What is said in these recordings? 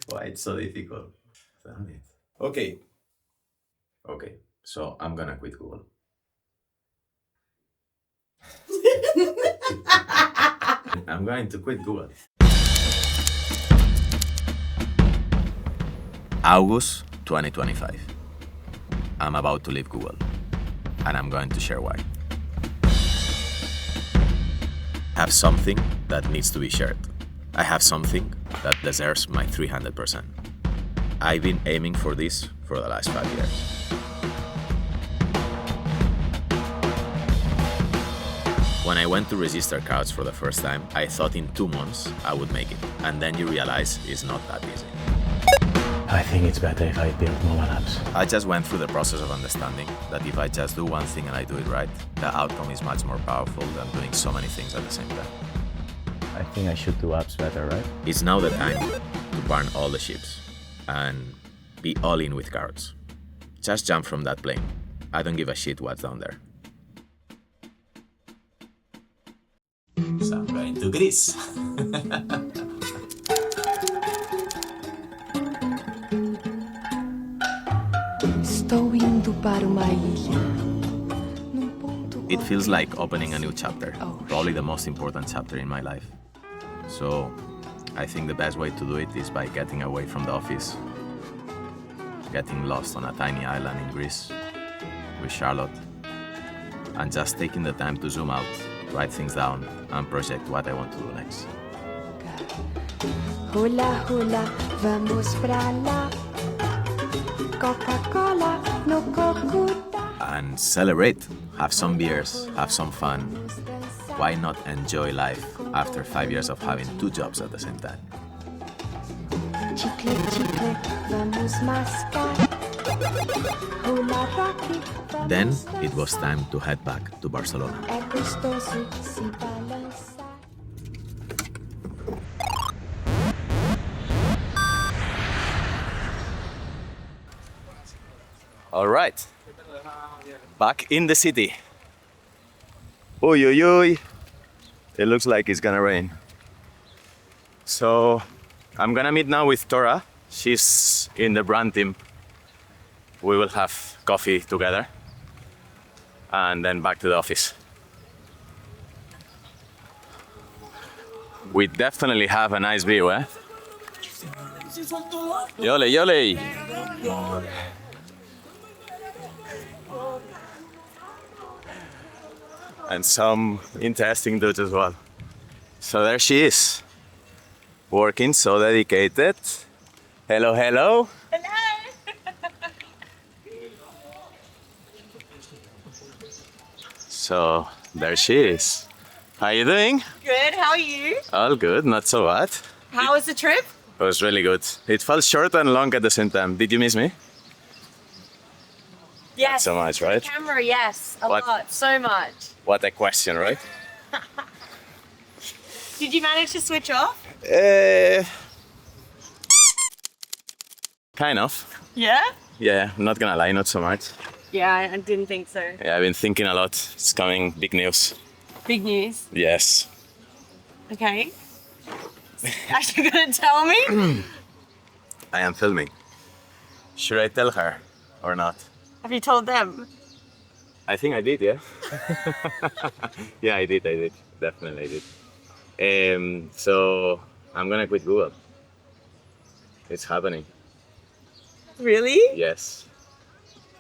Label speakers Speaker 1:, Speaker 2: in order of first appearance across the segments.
Speaker 1: Why it's so difficult? Damn it. Okay. Okay. So I'm gonna quit Google. I'm going to quit Google. August 2025. I'm about to leave Google, and I'm going to share why. I have something that needs to be shared. I have something that deserves my 300%. I've been aiming for this for the last 5 years. When I went to register cards for the first time, I thought in 2 months I would make it. And then you realize it's not that easy.
Speaker 2: I think it's better if I build mobile apps.
Speaker 1: I just went through the process of understanding that if I just do one thing and I do it right, the outcome is much more powerful than doing so many things at the same time.
Speaker 2: I think I should do apps better, right?
Speaker 1: It's now the time to burn all the ships and be all in with cards. Just jump from that plane. I don't give a shit what's down there. So I'm going to Greece.
Speaker 3: Estou indo para uma ilha. Num ponto
Speaker 1: It feels like opening a new chapter,
Speaker 3: Oh.
Speaker 1: probably the most important chapter in my life. So I think the best way to do it is by getting away from the office, getting lost on a tiny island in Greece with Charlotte, and just taking the time to zoom out, write things down, and project what I want to do next.
Speaker 3: Hula hula, vamos pra lá. Coca-Cola no Cocuta.
Speaker 1: And celebrate, have some beers, have some fun. Why not enjoy life after 5 years of having 2 jobs at the same time?
Speaker 3: Chicle, chicle, vamos mascar. Hula rock, vamos
Speaker 1: Then it
Speaker 3: dançar.
Speaker 1: was time to head back to Barcelona.
Speaker 3: É gostoso se balançar.
Speaker 1: All right, back in the city. Oy, oy, oy. It looks like it's gonna rain. So I'm gonna meet now with Tora. She's in the brand team. We will have coffee together and then back to the office. We definitely have a nice view, eh? Yole, yole. And some interesting dudes as well. So there she is, working so dedicated. Hello, hello. So there she is. How you doing?
Speaker 4: Good, how are you?
Speaker 1: All good, not so bad.
Speaker 4: How was the trip?
Speaker 1: It was really good. It felt short and long at the same time. Did you miss me?
Speaker 4: Yes.
Speaker 1: So much, right?
Speaker 4: Camera, yes, a
Speaker 1: What?
Speaker 4: lot, so much.
Speaker 1: What a question, right?
Speaker 4: Did you manage to switch off?
Speaker 1: Kind of.
Speaker 4: Yeah?
Speaker 1: Yeah, I'm not gonna lie, not so much.
Speaker 4: Yeah, I didn't think so.
Speaker 1: Yeah, I've been thinking a lot. It's coming, big news.
Speaker 4: Big news.
Speaker 1: Yes.
Speaker 4: Okay. Actually gonna tell me?
Speaker 1: I am filming. Should I tell her or not?
Speaker 4: Have you told them?
Speaker 1: I think I did, yeah. Yeah, I did. Definitely I did. So I'm gonna quit Google. It's happening.
Speaker 4: Really?
Speaker 1: Yes.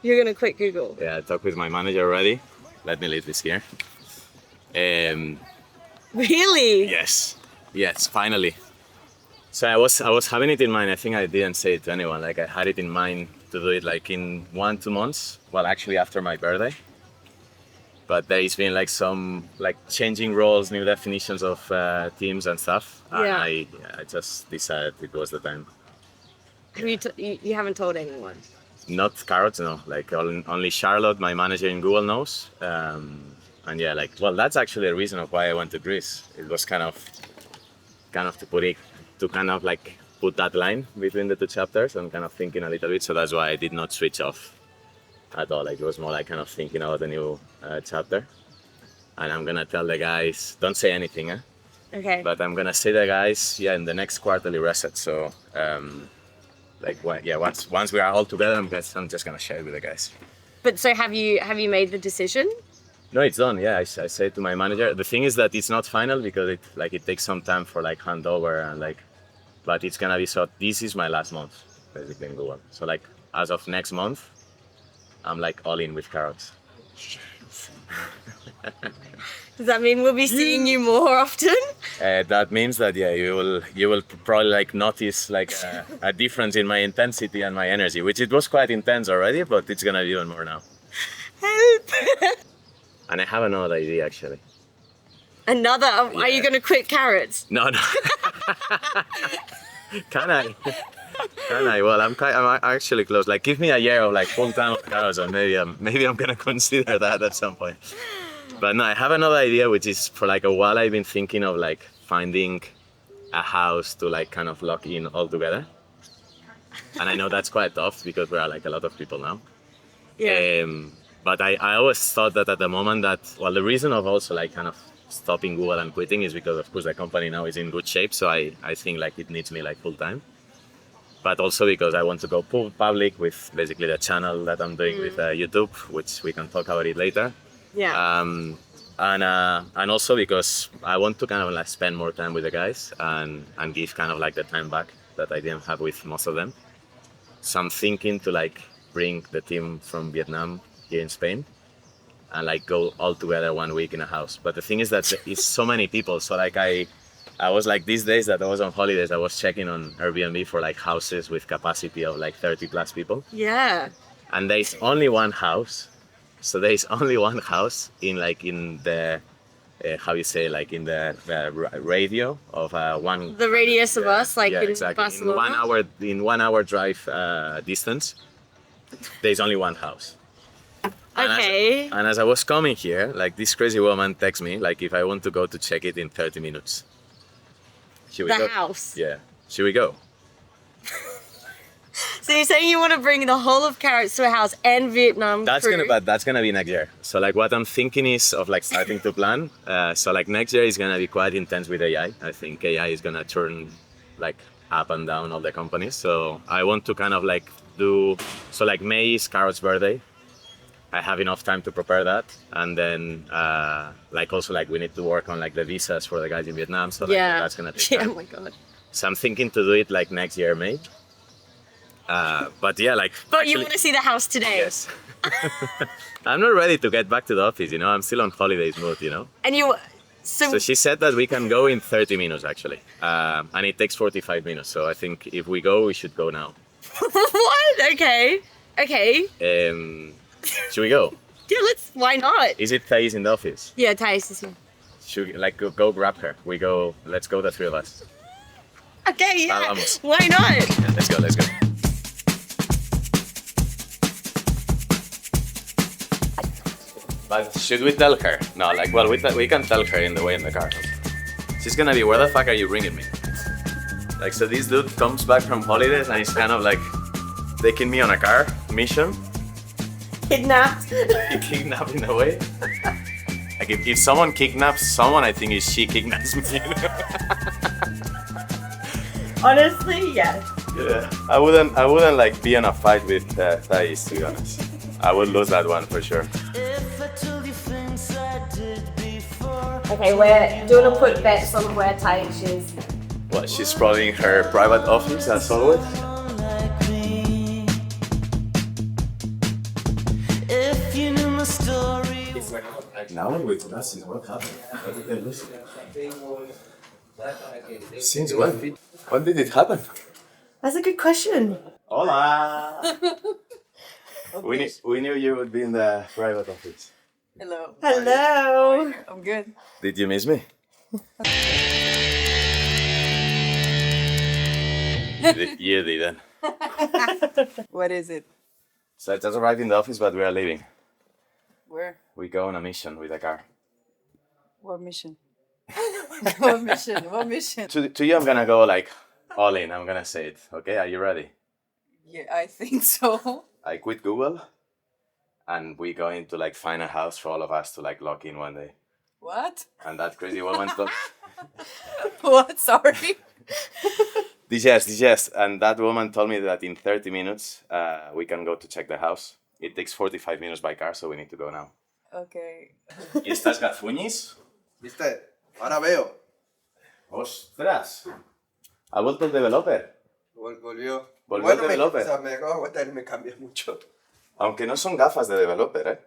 Speaker 4: You're gonna quit Google?
Speaker 1: Yeah, I talked with my manager already. Let me leave this here.
Speaker 4: Really?
Speaker 1: Yes, finally. So I was having it in mind. I think I didn't say it to anyone. Like I had it in mind to do it like in 1-2 months. Well, actually after my birthday. But there's been like some like changing roles, new definitions of teams and stuff. And
Speaker 4: Yeah.
Speaker 1: I just decided it was the time.
Speaker 4: Have you, you haven't told anyone?
Speaker 1: Not Carrots, no. Like only Charlotte, my manager in Google, knows. And yeah, like well, that's actually the reason of why I went to Greece. It was kind of to put that line between the 2 chapters and kind of thinking a little bit. So that's why I did not switch off at all. Like it was more like kind of thinking about the new chapter. And I'm gonna tell the guys, don't say anything,
Speaker 4: Okay.
Speaker 1: But I'm gonna see the guys, in the next quarterly reset. So, once we are all together, I'm just gonna share it with the guys.
Speaker 4: But so have you made the decision?
Speaker 1: No, it's done. Yeah, I said to my manager. The thing is that it's not final because it takes some time for like handover and like, but it's gonna be so. This is my last month basically in Google. So like as of next month, I'm like all in with carrots.
Speaker 4: Does that mean we'll be seeing you more often?
Speaker 1: That means that you will probably like notice like a difference in my intensity and my energy, which it was quite intense already, but it's gonna be even more now.
Speaker 4: Help!
Speaker 1: And I have another idea actually.
Speaker 4: Another? Are you going to quit carrots?
Speaker 1: No. Can I? Can I? Well, I'm actually close. Like, give me a year of like full time of carrots, and maybe I'm gonna consider that at some point. But no, I have another idea, which is for like a while I've been thinking of like finding a house to like kind of lock in all together. And I know that's quite tough because we are like a lot of people now.
Speaker 4: Yeah.
Speaker 1: But I always thought that at the moment the reason of also like kind of stopping Google and quitting is because of course the company now is in good shape. So I think like it needs me like full time. But also because I want to go public with basically the channel that I'm doing with YouTube, which we can talk about it later.
Speaker 4: Yeah.
Speaker 1: And also because I want to kind of like spend more time with the guys and give kind of like the time back that I didn't have with most of them. So I'm thinking to like bring the team from Vietnam here in Spain and like go all together 1 week in a house. But the thing is that it's so many people. So like I was like these days that I was on holidays, I was checking on Airbnb for like houses with capacity of like 30 plus people.
Speaker 4: Yeah.
Speaker 1: And there's only one house. So there's only one house in the how you say, like in the radio of one.
Speaker 4: The radius of us, like in
Speaker 1: exactly.
Speaker 4: Barcelona.
Speaker 1: In 1 hour drive distance, there's only one house.
Speaker 4: Okay.
Speaker 1: And as I was coming here, like this crazy woman texts me, like if I want to go to check it in 30 minutes. Should we
Speaker 4: The
Speaker 1: go?
Speaker 4: house.
Speaker 1: Yeah. Should we go?
Speaker 4: So you're saying you want to bring the whole of carrots to a house and Vietnam
Speaker 1: That's
Speaker 4: crew?
Speaker 1: that's gonna be next year. So like what I'm thinking is of like starting to plan. So like next year is gonna be quite intense with AI. I think AI is gonna turn like up and down all the companies. So I want to kind of like so like May is Carrot's birthday. I have enough time to prepare that, and then like also like we need to work on like the visas for the guys in Vietnam. So like, that's gonna take time.
Speaker 4: Oh my god.
Speaker 1: So I'm thinking to do it like next year, May. But yeah, like.
Speaker 4: But
Speaker 1: actually,
Speaker 4: you want to see the house today.
Speaker 1: Yes. I'm not ready to get back to the office, I'm still on holidays mood,
Speaker 4: And you
Speaker 1: So she said that we can go in 30 minutes actually. And it takes 45 minutes. So I think if we go, we should go now.
Speaker 4: What? Okay.
Speaker 1: Should we go?
Speaker 4: Yeah, why not?
Speaker 1: Is it Thais in the office?
Speaker 4: Yeah, Thais is here.
Speaker 1: Should we, like go grab her? Let's go the three of us.
Speaker 4: Okay, yeah.
Speaker 1: Vamos.
Speaker 4: Why not?
Speaker 1: Yeah, let's go. But should we tell her? No, like, well, we can tell her in the way in the car. She's gonna be, where the fuck are you bringing me? Like, so this dude comes back from holidays and he's kind of like taking me on a car mission.
Speaker 4: Kidnapped.
Speaker 1: He kidnapped in a way. Like, if someone kidnaps someone, I think she kidnaps me.
Speaker 4: Honestly, yes.
Speaker 1: Yeah, I wouldn't like be in a fight with Thais, to be honest. I would lose that one for sure.
Speaker 4: Okay, do you want to put bets on where Thais is?
Speaker 1: Well, she's probably in her private office as always. Now with us is what happened. Since when? When did it happen?
Speaker 4: That's a good question.
Speaker 1: Hola. We knew you would be in the private office.
Speaker 5: Hello.
Speaker 4: Hello.
Speaker 5: I'm good.
Speaker 1: Did you miss me? You didn't.
Speaker 5: What is it?
Speaker 1: So I just arrived in the office, but we are leaving.
Speaker 5: Where?
Speaker 1: We go on a mission with a car.
Speaker 5: What mission? What mission? What mission?
Speaker 1: To you, I'm gonna go like all in. I'm gonna say it. Okay, are you ready?
Speaker 5: Yeah, I think so.
Speaker 1: I quit Google, and we going to like find a house for all of us to like lock in one day.
Speaker 5: What?
Speaker 1: And that crazy woman told
Speaker 5: What? Sorry.
Speaker 1: yes. And that woman told me that in 30 minutes we can go to check the house. It takes 45 minutes by car, so we need to go now.
Speaker 5: Okay.
Speaker 1: ¿Y estas gafuñis?
Speaker 6: ¿Viste? Ahora veo.
Speaker 1: ¡Ostras! Ha vuelto el developer.
Speaker 6: Volvió.
Speaker 1: Volvió el
Speaker 6: me,
Speaker 1: developer.
Speaker 6: o sea, me acabo de cuenta y me cambió mucho.
Speaker 1: Aunque no son gafas de developer, ¿eh?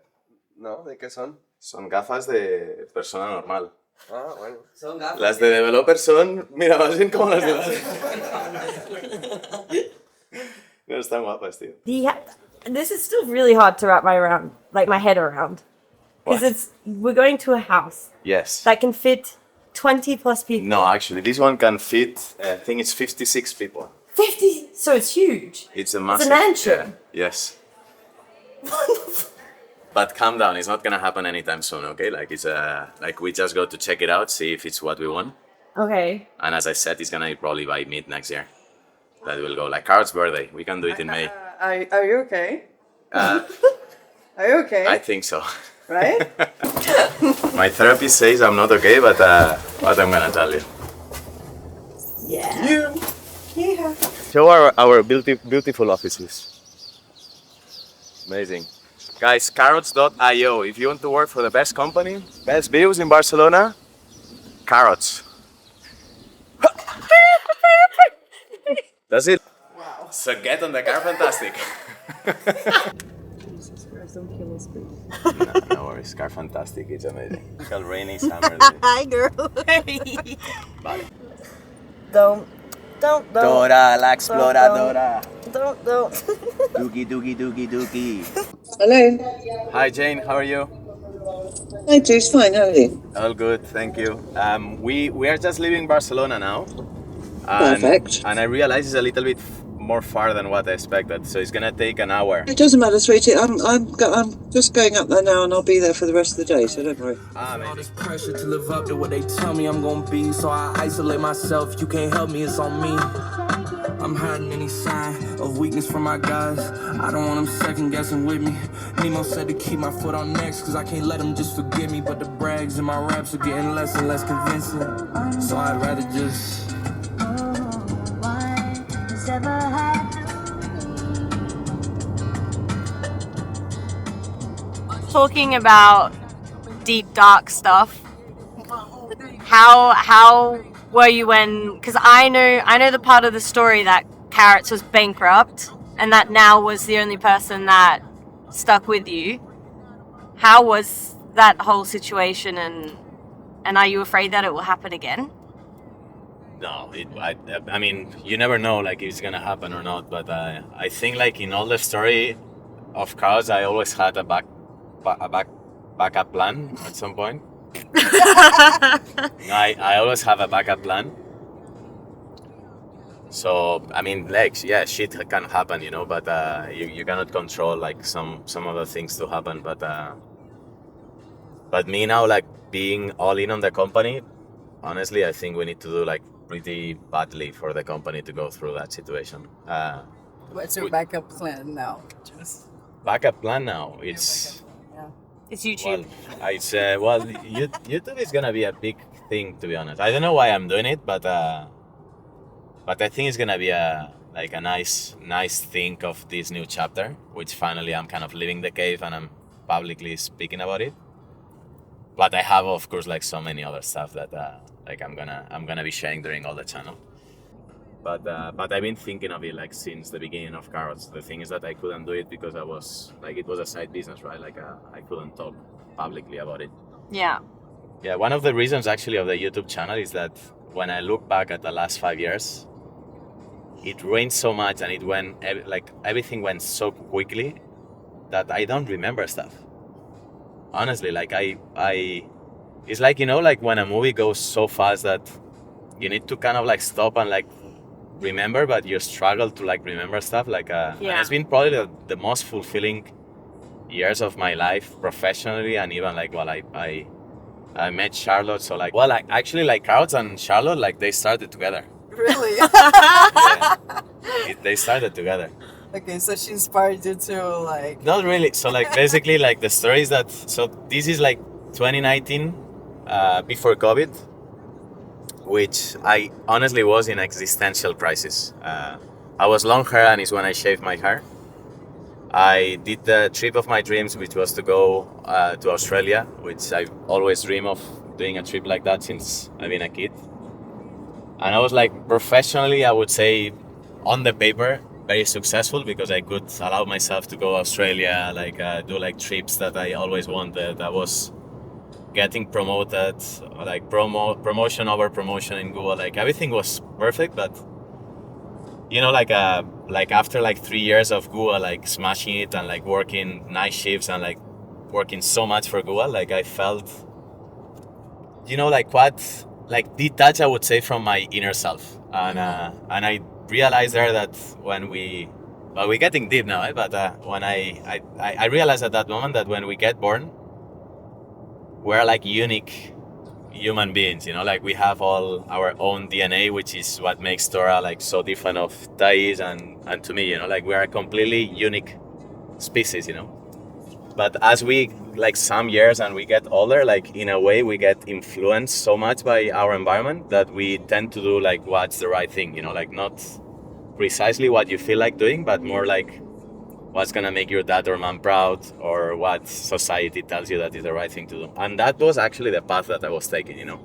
Speaker 6: ¿No? ¿De qué son?
Speaker 1: Son gafas de persona normal.
Speaker 6: Ah, bueno.
Speaker 4: Son gafas.
Speaker 1: Las de developer son, mira, más bien como las de las... No, están guapas, tío.
Speaker 4: This is still really hard to wrap my head around. Because we're going to a house
Speaker 1: Yes.
Speaker 4: that can fit 20 plus people.
Speaker 1: No, actually, this one can fit, I think it's 56 people.
Speaker 4: 50, so it's huge.
Speaker 1: It's a
Speaker 4: It's
Speaker 1: massive...
Speaker 4: a mansion.
Speaker 1: Yeah. Yes. But calm down, it's not gonna happen anytime soon, okay? Like, it's like we just go to check it out, see if it's what we want.
Speaker 4: Okay.
Speaker 1: And as I said, it's gonna be probably by mid next year. That will go, like Carl's birthday. We can do it in May.
Speaker 5: Are you okay?
Speaker 1: Uh,
Speaker 5: Are you okay?
Speaker 1: I think so.
Speaker 5: Right?
Speaker 1: My therapist says I'm not okay, but I'm gonna tell you.
Speaker 4: Yeah.
Speaker 5: Yeah.
Speaker 1: Show our beautiful offices. Amazing. Guys, carrots.io. If you want to work for the best company, best views in Barcelona, Carrots. That's it.
Speaker 5: Wow.
Speaker 1: So get on the car, fantastic.
Speaker 5: Jesus Christ, don't kill us, please.
Speaker 1: No worries, car fantastic. It's amazing. It's a rainy summer day.
Speaker 4: Hi, girl.
Speaker 1: Vale.
Speaker 4: Don't.
Speaker 6: Dora la exploradora.
Speaker 4: Don't.
Speaker 6: Doogie, doogie, doogie, doogie.
Speaker 7: Hello.
Speaker 1: Hi Jane, how are you?
Speaker 7: Hi, Juice. Fine. How are you?
Speaker 1: All good, thank you. We are just leaving Barcelona now. And,
Speaker 7: Perfect.
Speaker 1: And I realize it's a little bit more far than what I expected, so it's gonna take an hour.
Speaker 7: It doesn't matter, sweetie. I'm just going up there now, and I'll be there for the rest of the day. So don't worry.
Speaker 1: Ah,
Speaker 8: All
Speaker 1: maybe.
Speaker 8: this pressure to live up to what they tell me I'm gonna be, so I isolate myself. You can't help me, it's on me. I'm hiding any sign of weakness from my guys. I don't want them second guessing with me. Nemo said to keep my foot on next, cause I can't let them just forgive me. But the brags in my raps are getting less and less convincing, so I'd rather just
Speaker 4: Talking about deep, dark stuff. How were you when? Because I know the part of the story that Carrots was bankrupt, and that now was the only person that stuck with you. How was that whole situation, and are you afraid that it will happen again?
Speaker 1: No, I mean, you never know like if it's gonna happen or not. But I think like in all the story of Carlos, I always had a backup plan at some point. I always have a backup plan. So I mean, like, yeah, shit can happen, you know, but you cannot control like some other things to happen. But me now, like being all in on the company, honestly, I think we need to do like pretty badly for the company to go through that situation.
Speaker 5: What's your backup plan now? Just
Speaker 1: Backup plan now, it's
Speaker 4: It's YouTube.
Speaker 1: well, YouTube is gonna be a big thing, to be honest. I don't know why I'm doing it, but I think it's gonna be a nice thing of this new chapter, which finally I'm kind of leaving the cave and I'm publicly speaking about it. But I have, of course, like so many other stuff that like I'm gonna be sharing during all the channel. But I've been thinking of it like since the beginning of Carrots. The thing is that I couldn't do it because it was a side business, right? Like I couldn't talk publicly about it.
Speaker 4: Yeah.
Speaker 1: Yeah, one of the reasons actually of the YouTube channel is that when I look back at the last 5 years, it rained so much and everything went so quickly that I don't remember stuff. Honestly, like I it's like, you know, like when a movie goes so fast that you need to kind of like stop and like remember, but you struggle to like remember stuff. Like and it's been probably the most fulfilling years of my life professionally, and even like while I met Charlotte. So like, well, like actually like Carrots and Charlotte, like they started together.
Speaker 5: really?
Speaker 1: They started together.
Speaker 5: Okay, so she inspired you to like.
Speaker 1: Not really. So like basically like the story is that, so this is like 2019 before COVID, which I honestly was in existential crisis. I was long hair, and it's when I shaved my hair. I did the trip of my dreams, which was to go to Australia, which I always dream of doing a trip like that since I've been a kid. And I was like, professionally, I would say, on the paper, very successful because I could allow myself to go to Australia, like do like trips that I always wanted. I was getting promoted, like promotion over promotion in Google. Like everything was perfect, but you know, like after like 3 years of Google, like smashing it and like working night shifts and like working so much for Google, like I felt, you know, like what, like detached, I would say, from my inner self. And I realized there that when we're getting deep now, but when I realized at that moment that when we get born, we're like unique human beings, you know, like we have all our own DNA, which is what makes Dora like so different of Thais and to me, you know, like we are a completely unique species, you know. But as we like some years and we get older, like in a way we get influenced so much by our environment that we tend to do like what's the right thing, you know, like not precisely what you feel like doing, but more like what's gonna make your dad or mom proud, or what society tells you that is the right thing to do. And that was actually the path that I was taking, you know.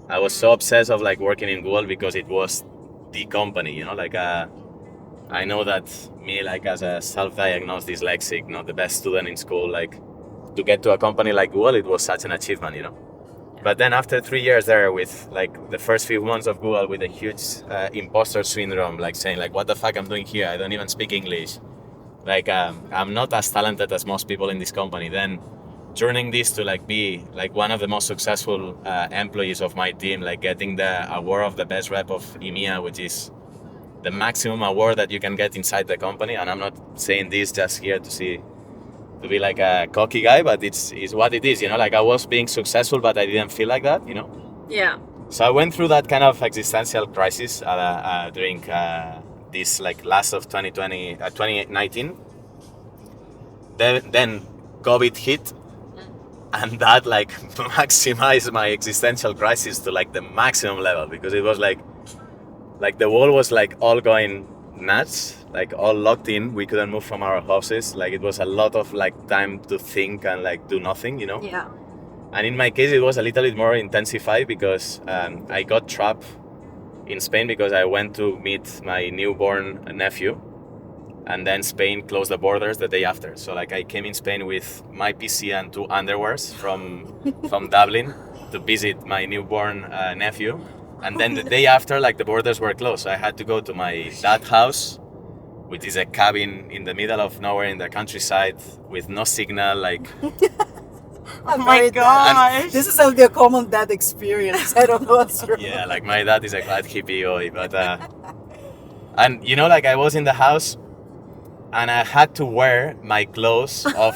Speaker 1: I was so obsessed of like working in Google because it was the company, you know, like I know that me, like as a self-diagnosed dyslexic, not the best student in school, like to get to a company like Google, it was such an achievement, you know. But then after 3 years there with like the first few months of Google with a huge imposter syndrome, like saying like, what the fuck I'm doing here? I don't even speak English. Like I'm not as talented as most people in this company. Then turning this to like be like one of the most successful employees of my team, like getting the award of the best rep of EMEA, which is the maximum award that you can get inside the company. And I'm not saying this just here to be like a cocky guy, but it's what it is, you know, like I was being successful, but I didn't feel like that, you know?
Speaker 4: Yeah.
Speaker 1: So I went through that kind of existential crisis during this like last of 2019. Then COVID hit, and that like maximized my existential crisis to like the maximum level, because it was like the world was like all going nuts, like all locked in. We couldn't move from our houses. Like it was a lot of like time to think and like do nothing, you know?
Speaker 4: Yeah.
Speaker 1: And in my case, it was a little bit more intensified because I got trapped in Spain because I went to meet my newborn nephew, and then Spain closed the borders the day after. So like I came in Spain with my PC and 2 underwears from Dublin to visit my newborn nephew. And then the day after, like the borders were closed. So I had to go to my dad's house, which is a cabin in the middle of nowhere in the countryside with no signal, like...
Speaker 4: Oh my gosh.
Speaker 5: This is the common dad experience. I don't know what's wrong.
Speaker 1: Yeah, like my dad is a glad hippie boy, but and you know, like I was in the house and I had to wear my clothes of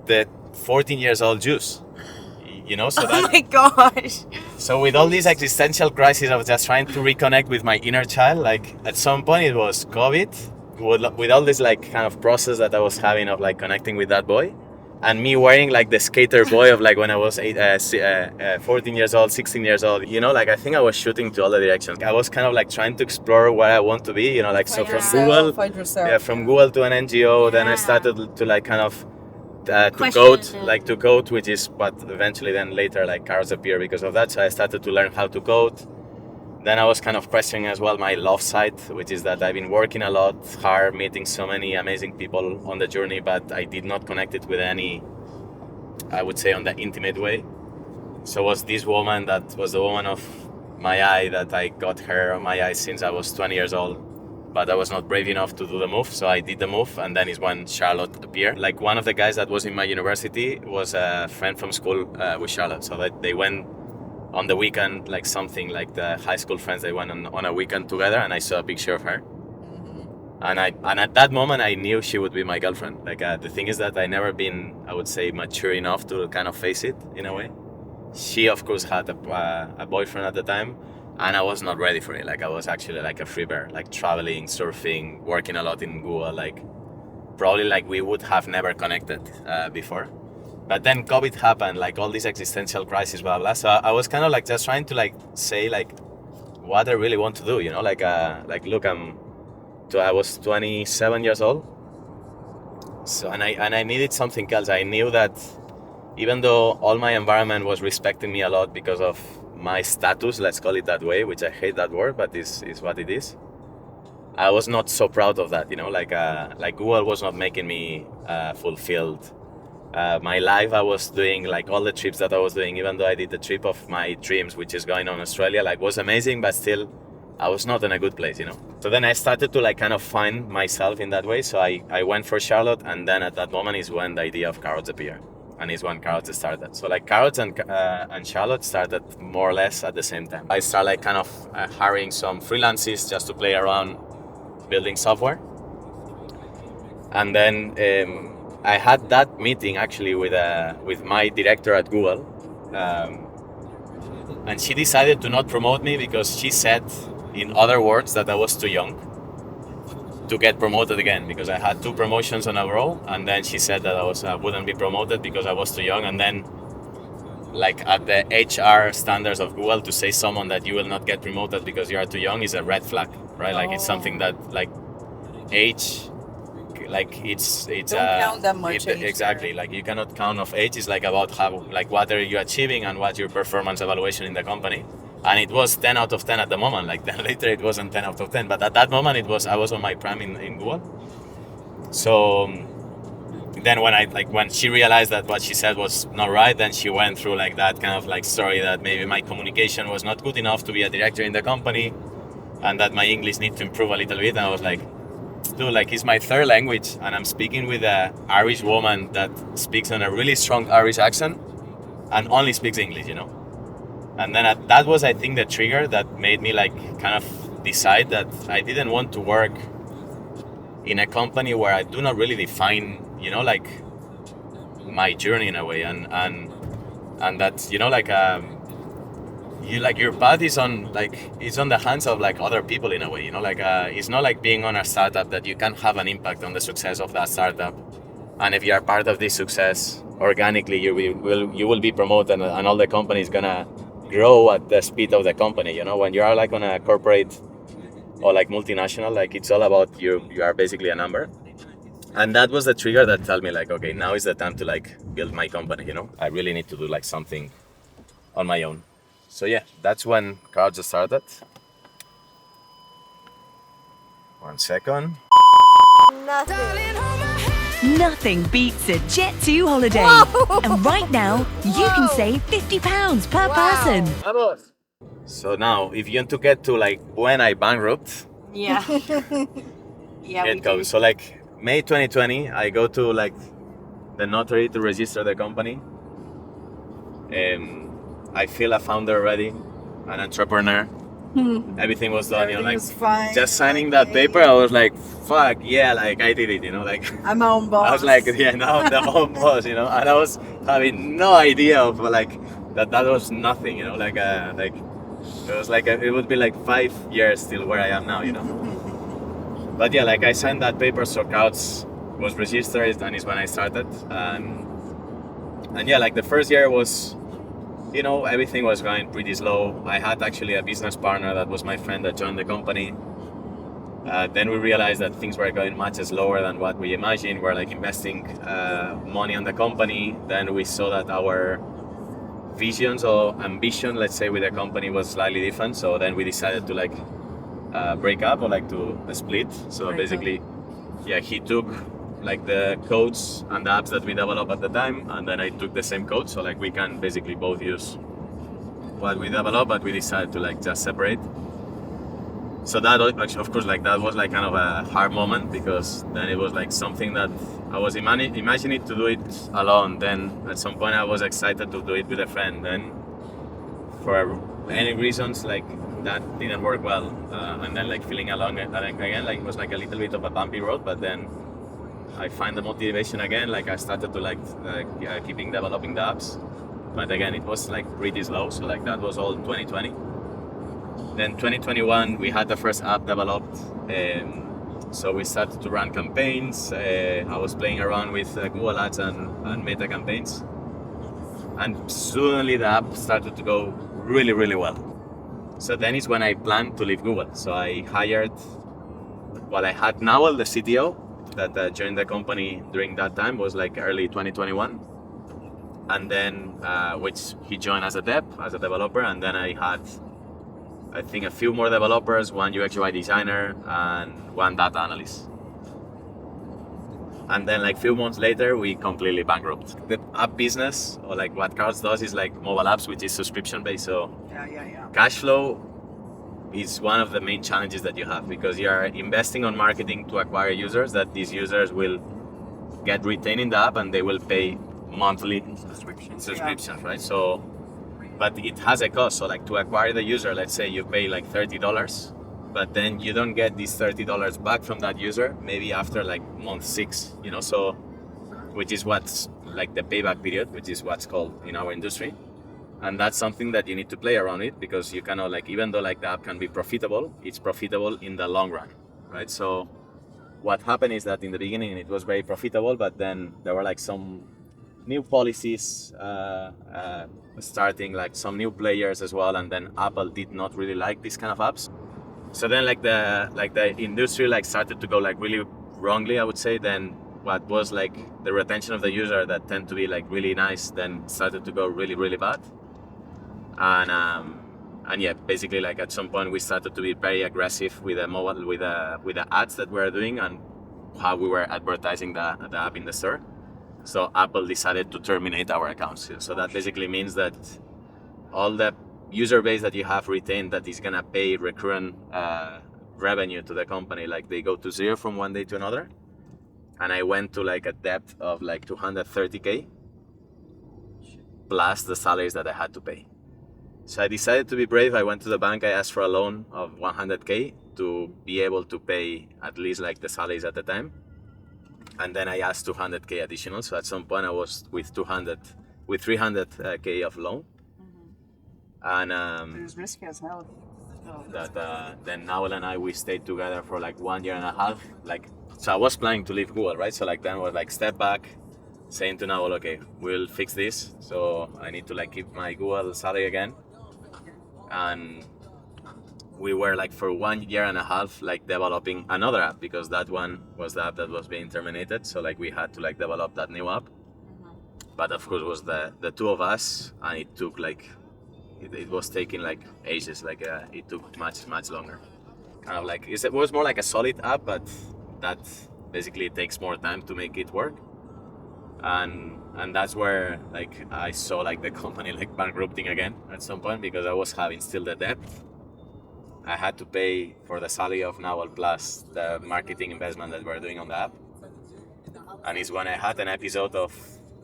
Speaker 1: the 14 years old Jews, you know, so that,
Speaker 4: Oh my gosh.
Speaker 1: so with all these existential crises of just trying to reconnect with my inner child, like at some point it was COVID with all this like kind of process that I was having of like connecting with that boy. And me wearing like the skater boy of like when I was 14 years old, 16 years old, you know, like I think I was shooting to all the directions. I was kind of like trying to explore where I want to be, you know, like so from Google,
Speaker 5: Find yourself.
Speaker 1: yeah, from Google to an NGO. Then I
Speaker 4: Yeah.
Speaker 1: started to like kind of to
Speaker 4: Question.
Speaker 1: code, which is what eventually then later like cars appear because of that. So I started to learn how to code. Then I was kind of questioning as well my love side, which is that I've been working a lot hard, meeting so many amazing people on the journey, but I did not connect it with any, I would say, on the intimate way. So was this woman that was the woman of my eye, that I got her on my eye since I was 20 years old, but I was not brave enough to do the move. So I did the move, and then is when Charlotte appeared. Like one of the guys that was in my university was a friend from school with Charlotte. So that they went on the weekend, like something like the high school friends, they went on a weekend together, and I saw a picture of her. And at that moment, I knew she would be my girlfriend. Like the thing is that I never been, I would say, mature enough to kind of face it in a way. She, of course, had a boyfriend at the time, and I was not ready for it. Like I was actually like a free bird, like traveling, surfing, working a lot in Google. Like probably like we would have never connected before. But then COVID happened, like all these existential crises, blah blah. So I was kind of like just trying to like say like what I really want to do, you know, like look, I was 27 years old, so and I needed something else. I knew that even though all my environment was respecting me a lot because of my status, let's call it that way, which I hate that word, but is what it is. I was not so proud of that, you know, like Google was not making me fulfilled. My life, I was doing like all the trips that I was doing, even though I did the trip of my dreams, which is going on Australia, like was amazing, but still I was not in a good place, you know. So then I started to like kind of find myself in that way. So I went for Charlotte, and then at that moment is when the idea of Carrots appeared, and is when Carrots started. So like Carrots and Charlotte started more or less at the same time. I started like kind of hiring some freelancers just to play around building software, and then I had that meeting actually with my director at Google, and she decided to not promote me because she said, in other words, that I was too young to get promoted again, because I had 2 promotions in a row, and then she said that I wouldn't be promoted because I was too young. And then, like at the HR standards of Google, to say someone that you will not get promoted because you are too young is a red flag, right? Like it's something that like age. Like it's
Speaker 5: Don't count that much age
Speaker 1: exactly, like you cannot count of age. It's like about how, like what are you achieving and what's your performance evaluation in the company. And it was 10 out of 10 at the moment. Like then later it wasn't 10 out of 10, but at that moment I was on my prime in Google. So then when she realized that what she said was not right, then she went through like that kind of like story that maybe my communication was not good enough to be a director in the company, and that my English needs to improve a little bit. And I was like, dude, like it's my 3rd language, and I'm speaking with an Irish woman that speaks on a really strong Irish accent and only speaks English, you know. And then that was, I think, the trigger that made me like kind of decide that I didn't want to work in a company where I do not really define, you know, like my journey in a way, and that, you know, like you like your path is on like it's on the hands of like other people in a way, you know, like it's not like being on a startup that you can have an impact on the success of that startup, and if you are part of this success organically, you will be promoted, and all the company is gonna grow at the speed of the company, you know. When you are like on a corporate or like multinational, like it's all about you are basically a number. And that was the trigger that told me like, okay, now is the time to like build my company, you know. I really need to do like something on my own. So yeah, that's when Carrots started. 1 second.
Speaker 9: Nothing beats a Jet2 holiday. And right now, you can save £50 per person.
Speaker 1: Vamos. So now, if you want to get to like when I bankrupt,
Speaker 4: Yeah. Yeah, we
Speaker 1: it goes. So like May 2020, I go to like the notary to register the company. I feel a founder already, an entrepreneur. Everything was done, you know, like
Speaker 5: Everything was fine.
Speaker 1: just signing that paper. I was like, fuck yeah, like I did it, you know, like
Speaker 5: I'm my own boss.
Speaker 1: I was like, yeah, now I'm the home boss, you know, and I was having no idea of like that was nothing, you know, like it was like it would be like 5 years still where I am now, you know. But yeah, like I signed that paper, so Carrots was registered, and is when I started. And yeah, like the first year was, you know, everything was going pretty slow. I had actually a business partner that was my friend that joined the company. Then we realized that things were going much slower than what we imagined. We're like investing money on the company. Then we saw that our visions or ambition, let's say, with the company was slightly different. So then we decided to like break up or like to split. So basically, yeah, he took like the codes and the apps that we developed at the time, and then I took the same code, so like we can basically both use what we developed, but we decided to like just separate. So that actually, of course, like that was like kind of a hard moment, because then it was like something that I was imagining to do it alone. Then at some point I was excited to do it with a friend. Then for any reasons, like that didn't work well, and then like feeling along again, like it was like a little bit of a bumpy road, but then I find the motivation again. Like I started to keeping developing the apps, but again it was like pretty slow. So like that was all 2020. Then 2021 we had the first app developed, so we started to run campaigns. I was playing around with Google Ads and Meta campaigns. And suddenly the app started to go really, really well. So then is when I planned to leave Google. So I hired, I had Nawal, the CTO, that joined the company during that time, was like early 2021. And then, which he joined as a developer. And then I had, I think, a few more developers, one UX UI designer and one data analyst. And then like few months later, we completely bankrupt. The app business, or like what Carrots does, is like mobile apps, which is subscription based. So cash flow is one of the main challenges that you have, because you are investing on marketing to acquire users, that these users will get retained in the app and they will pay monthly subscriptions, right? So, but it has a cost. So like to acquire the user, let's say you pay like $30, but then you don't get these $30 back from that user maybe after like month 6, you know, so which is what's like the payback period, which is what's called in our industry. And that's something that you need to play around it, because you cannot, like, even though like the app can be profitable, it's profitable in the long run, right? So what happened is that in the beginning it was very profitable, but then there were like some new policies starting, like some new players as well, and then Apple did not really like these kind of apps. So then like the industry like started to go like really wrongly, I would say. Then what was like the retention of the user that tend to be like really nice, then started to go really, really bad. And yeah, basically like at some point we started to be very aggressive with the mobile, with the ads that we were doing and how we were advertising the app in the store. So Apple decided to terminate our accounts. So that basically means that all the user base that you have retained that is gonna pay recurrent revenue to the company, like they go to zero from one day to another. And I went to like a debt of like 230K plus the salaries that I had to pay. So I decided to be brave. I went to the bank, I asked for a loan of 100K to be able to pay at least like the salaries at the time. And then I asked 200K additional. So at some point I was with 300K of loan. And
Speaker 5: It was risky as hell.
Speaker 1: then Nawal and I, we stayed together for like 1.5 years. Like, so I was planning to leave Google, right? So like then was like step back, saying to Nawal, okay, we'll fix this. So I need to like keep my Google salary again. And we were like for 1.5 years like developing another app, because that one was the app that was being terminated. So like we had to like develop that new app. But of course it was the two of us, and it took like, it was taking like ages, like it took much longer. Kind of like, it was more like a solid app, but that basically takes more time to make it work. And that's where like I saw like the company like bankrupting again at some point, because I was having still the debt. I had to pay for the salary of Nawal plus the marketing investment that we're doing on the app. And it's when I had an episode of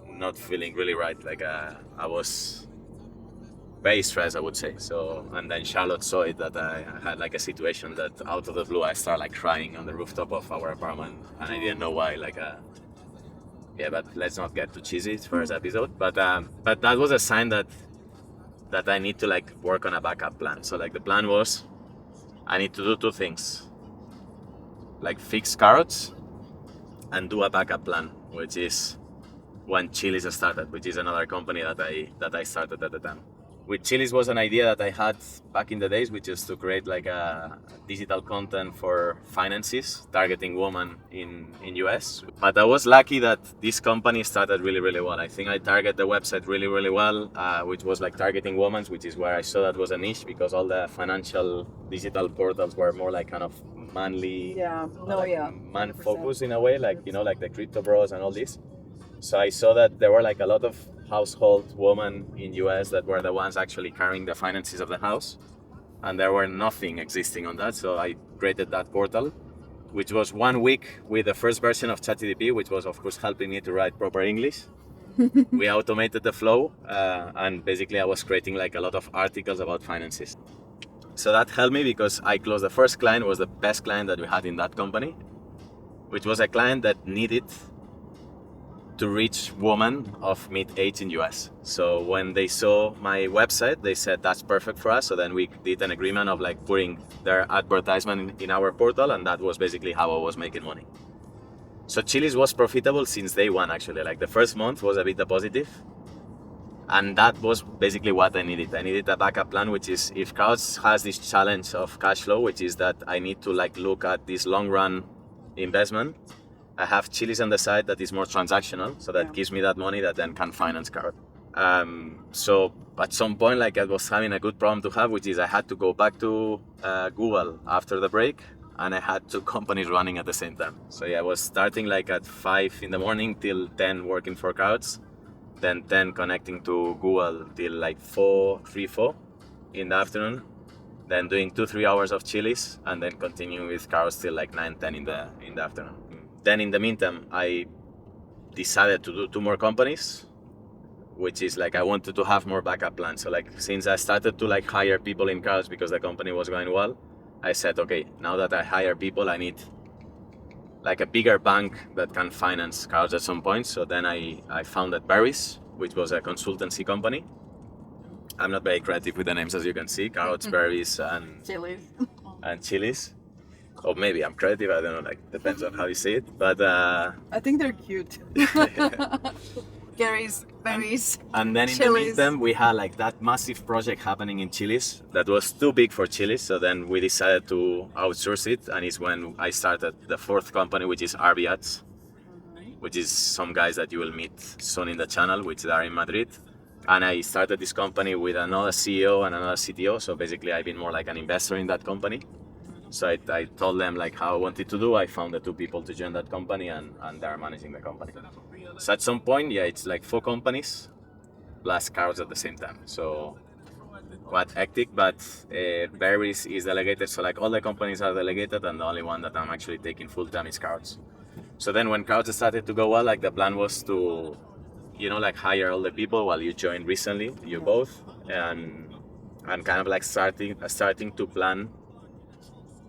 Speaker 1: not feeling really right, like I was very stressed, I would say. So, and then Charlotte saw it, that I had like a situation that out of the blue I started like crying on the rooftop of our apartment, and I didn't know why. Like, yeah, but let's not get too cheesy. It's first episode, but that was a sign that I need to like work on a backup plan. So like the plan was, I need to do two things, like fix Carrots and do a backup plan, which is when Chili's started, which is another company that I started at the time. With Chili's was an idea that I had back in the days, which is to create like a digital content for finances targeting women in US. But I was lucky that this company started really, really well. I think I target the website really, really well, which was like targeting women, which is where I saw that was a niche, because all the financial digital portals were more like kind of manly, man focused in a way, like, you know, like the Crypto Bros and all this. So I saw that there were like a lot of household women in US that were the ones actually carrying the finances of the house, and there were nothing existing on that. So I created that portal, which was 1 week with the first version of ChatGPT, which was of course helping me to write proper English. We automated the flow, and basically I was creating like a lot of articles about finances. So that helped me, because I closed the first client, was the best client that we had in that company, which was a client that needed to reach women of mid-age in US. So when they saw my website, they said that's perfect for us. So then we did an agreement of like putting their advertisement in our portal, and that was basically how I was making money. So Chili's was profitable since day one, actually. Like the first month was a bit positive, And that was basically what I needed. I needed a backup plan, which is if Crowds has this challenge of cash flow, which is that I need to like look at this long run investment. I have Chili's on the side that is more transactional, so that gives me that money that then can finance Crowd. So at some point, like I was having a good problem to have, which is I had to go back to Google after the break, and I had 2 companies running at the same time. So yeah, I was starting like at 5 in the morning till 10 working for Crowds, then 10 connecting to Google till like 4 in the afternoon, then doing 2-3 hours of Chili's, and then continuing with Crowds till like 9-10 in the afternoon. Then in the meantime, I decided to do 2 more companies, which is like I wanted to have more backup plans. So like since I started to like hire people in Crowds because the company was going well, I said, okay, now that I hire people, I need like a bigger bank that can finance Crowds at some point. So then I founded Berries, which was a consultancy company. I'm not very creative with the names, as you can see, Crowds, Berries, and Chili's. Or maybe I'm creative, I don't know, like depends on how you see it. But
Speaker 5: I think they're cute. Gary's, Berries.
Speaker 1: And then in
Speaker 5: Chili's.
Speaker 1: the meantime, we had like that massive project happening in Chili's that was too big for Chili's. So then we decided to outsource it. And it's when I started the 4th company, which is RB Ads, which is some guys that you will meet soon in the channel, which are in Madrid. And I started this company with another CEO and another CTO. So basically I've been more like an investor in that company. So I told them like how I wanted to do. I found the 2 people to join that company, and they're managing the company. So at some point, yeah, it's like 4 companies plus Crowds at the same time. So quite hectic, but Berries is delegated. So like all the companies are delegated, and the only one that I'm actually taking full time is Crowds. So then when Crowds started to go well, like the plan was to, you know, like hire all the people while you joined recently, you both, and kind of like starting to plan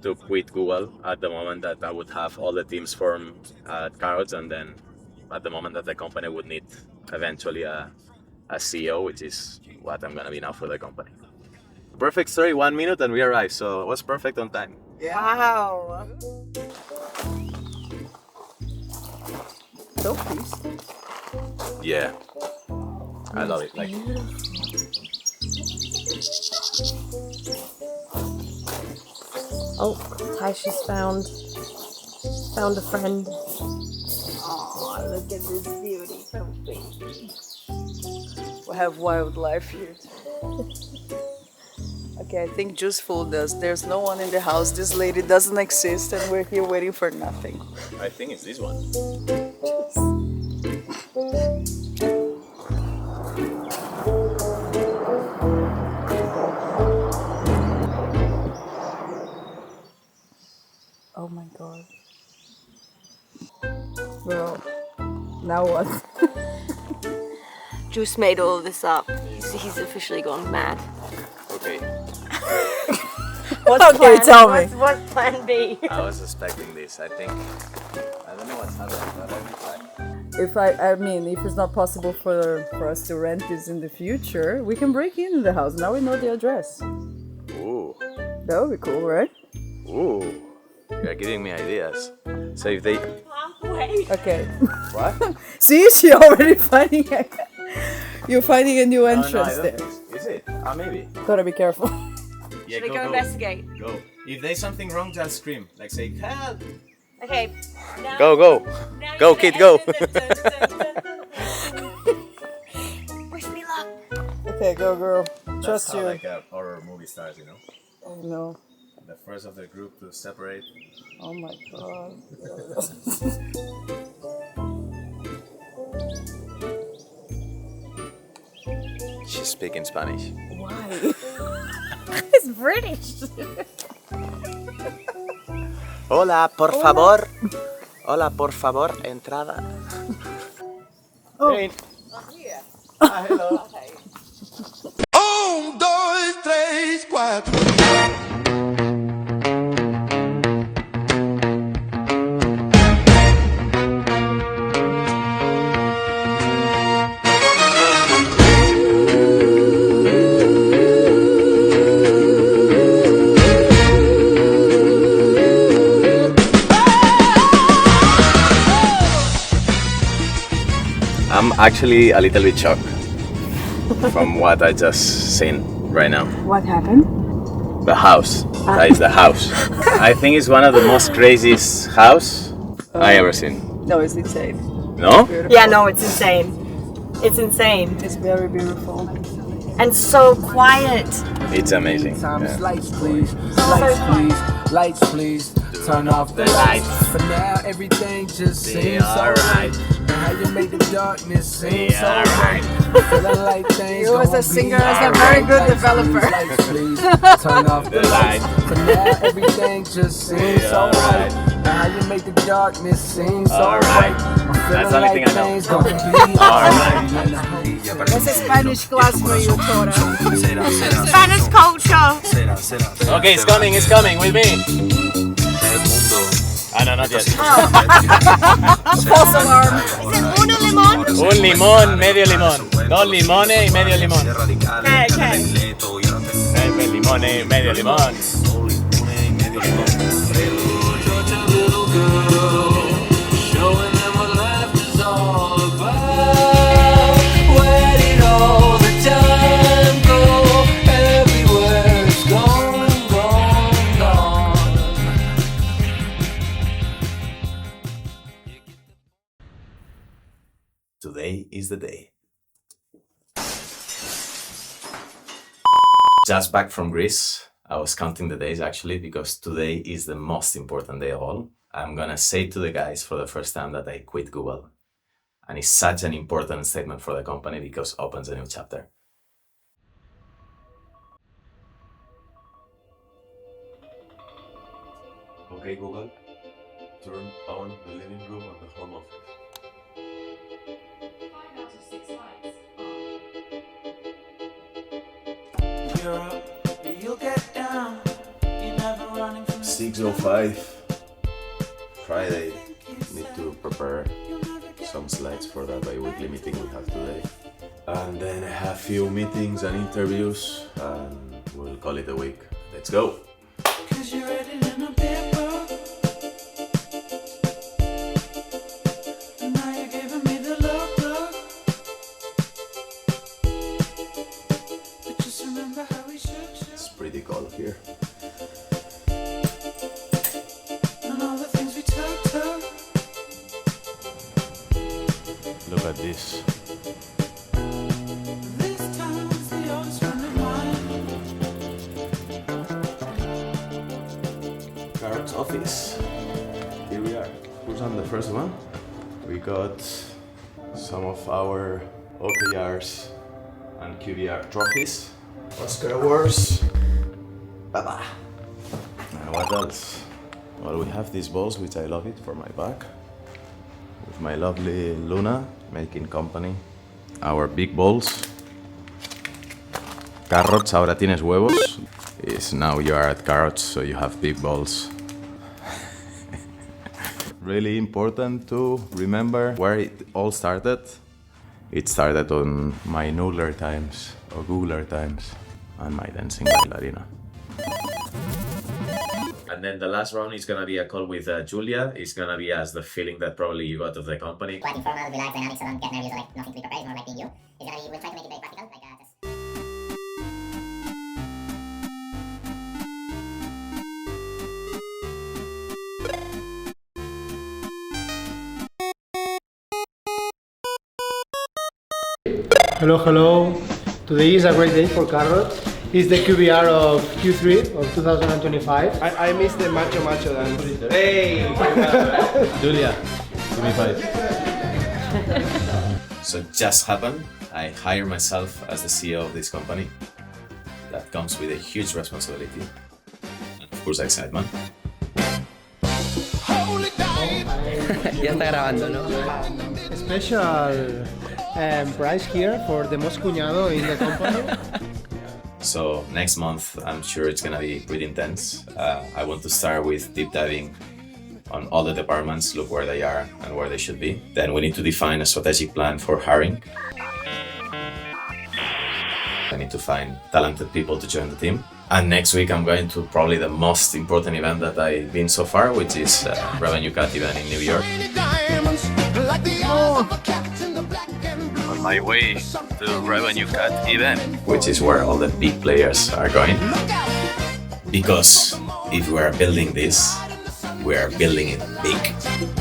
Speaker 1: to quit Google at the moment that I would have all the teams formed at Crowds, and then at the moment that the company would need eventually a CEO, which is what I'm gonna be now for the company. Perfect story, 1 minute and we arrived, so it was perfect on time.
Speaker 5: Wow. So please.
Speaker 1: Yeah, I love it. Like,
Speaker 4: Oh, Taisha's found a friend.
Speaker 5: Oh, look at this beautiful baby. We have wildlife here. Okay, I think Juice fooled us. There's no one in the house. This lady doesn't exist, and we're here waiting for nothing.
Speaker 1: I think it's this one.
Speaker 5: Oh my god. Bro, now what?
Speaker 4: Juice made all of this up. He's officially gone mad.
Speaker 1: Okay,
Speaker 5: Okay, tell me.
Speaker 4: What's plan B?
Speaker 1: I was expecting this. I don't know what's happening, but let me try.
Speaker 5: I mean, if it's not possible for us to rent this in the future, we can break in the house. Now we know the address.
Speaker 1: Ooh,
Speaker 5: That would be cool, right?
Speaker 1: ooh, you're giving me ideas. So if they,
Speaker 5: Okay.
Speaker 1: what?
Speaker 5: See, she already finding you're finding a new
Speaker 1: No,
Speaker 5: entrance
Speaker 1: I
Speaker 5: there.
Speaker 1: don't. Is it? Ah, maybe.
Speaker 5: Gotta be careful.
Speaker 1: Yeah,
Speaker 4: Should we go investigate?
Speaker 1: Go. If there's something wrong, just scream. Like say, help.
Speaker 4: Okay.
Speaker 1: Go, go. Go, kid, go.
Speaker 4: Wish me luck.
Speaker 5: Okay, go girl.
Speaker 1: That's
Speaker 5: Trust
Speaker 1: how
Speaker 5: you.
Speaker 1: like a horror movie starts, you know?
Speaker 5: No.
Speaker 1: The first of the group to separate.
Speaker 5: Oh my god.
Speaker 1: She's speaking Spanish.
Speaker 5: Why?
Speaker 4: It's British.
Speaker 6: Hola, por favor. Hola, por favor, entrada.
Speaker 5: Oh.
Speaker 1: Hey. Ah, hello.
Speaker 8: 1, 2, 3, 4.
Speaker 1: I'm actually a little bit shocked. from what I just seen right now.
Speaker 5: What happened?
Speaker 1: The house. That is the house. I think it's one of the most craziest house I ever seen.
Speaker 5: No, it's insane.
Speaker 1: No?
Speaker 5: Beautiful.
Speaker 4: Yeah, no, it's insane. It's insane.
Speaker 5: It's very beautiful.
Speaker 4: And so quiet.
Speaker 1: It's amazing.
Speaker 8: Times
Speaker 1: Yeah.
Speaker 8: lights, please. Lights, please. Lights, please. Turn off the lights. For now, everything just seems alright. And how you make the darkness seem so alright. Feeling like things
Speaker 5: You as a
Speaker 8: gon'
Speaker 5: singer,
Speaker 8: be
Speaker 5: as a
Speaker 8: alright.
Speaker 5: very good
Speaker 8: Lights,
Speaker 5: developer.
Speaker 8: please. Lights, please. Turn off the lights. For now, everything just seems so right. And how you make the darkness seem so
Speaker 1: Alright.
Speaker 8: bright.
Speaker 1: That's the only thing I know.
Speaker 8: Things gon' be alright.
Speaker 5: That's a Spanish class for you, Tora.
Speaker 4: Spanish culture.
Speaker 1: Okay, it's coming with me. Ah, no, not yet.
Speaker 5: False alarm.
Speaker 4: Uno limón.
Speaker 1: Un limón, medio limón. Dos limones y medio limón.
Speaker 4: Okay, okay.
Speaker 1: Limones y medio limón.
Speaker 8: Showing them what life is all about. Where did all the time go? Everywhere it's gone, gone, gone.
Speaker 1: Today is the day. Just back from Greece. I was counting the days actually because today is the most important day of all. I'm gonna say to the guys for the first time that I quit Google. And it's such an important statement for the company because it opens a new chapter. Okay, Google, turn on the living room and the home office.
Speaker 10: 5 out of 6 lights on.
Speaker 8: You're up, you'll get down. You're never running from
Speaker 1: 6:05 Friday. Need to prepare some slides for that bi-weekly meeting we have today. And then I have few meetings and interviews and we'll call it a week. Let's go!
Speaker 8: 'Cause you read it in a paper. And now you're giving me the look. But just remember how we shook.
Speaker 1: It's pretty cold here.
Speaker 8: And all the things we took.
Speaker 1: Look at this.
Speaker 8: This time it's the oldest friend of mine.
Speaker 1: Carrot's office. Here we are. Who's on the first one? We got some of our OKRs and QBR trophies. Oscar Awards. Bye-bye. And what else? Well, we have these balls, which I love it, for my back. With my lovely Luna making company. Our big balls. Carrots, ahora tienes huevos. Is now you are at Carrots, so you have big balls. Really important to remember where it all started. It started on my Noodler times, or Googler times, and my dancing ballerina. And then the last round is gonna be a call with Julia. It's gonna be as the feeling that probably you got of the company.
Speaker 11: Quite informal, relaxed dynamics, so don't get nervous or like nothing to be prepared, it's more like being you. It's gonna be, we'll try to make it very practical, like just...
Speaker 12: Hello, hello. Today is a great day for Carrot. It's the QBR of Q3 of 2025. I missed the macho dance. Hey!
Speaker 1: Julia, give me 5. So it just happened. I hired myself as the CEO of this company. That comes with a huge responsibility. And of course, excitement.
Speaker 13: Ya está grabando, ¿no?
Speaker 12: Special prize here for the most cuñado in the company.
Speaker 1: So next month, I'm sure it's gonna be pretty intense. I want to start with deep diving on all the departments, look where they are and where they should be. Then we need to define a strategic plan for hiring. I need to find talented people to join the team. And next week, I'm going to probably the most important event that I've been so far, which is Revenue Cut event in New York. On on my way to revenue cut event, which is where all the big players are going. Because if we are building this, we are building it big.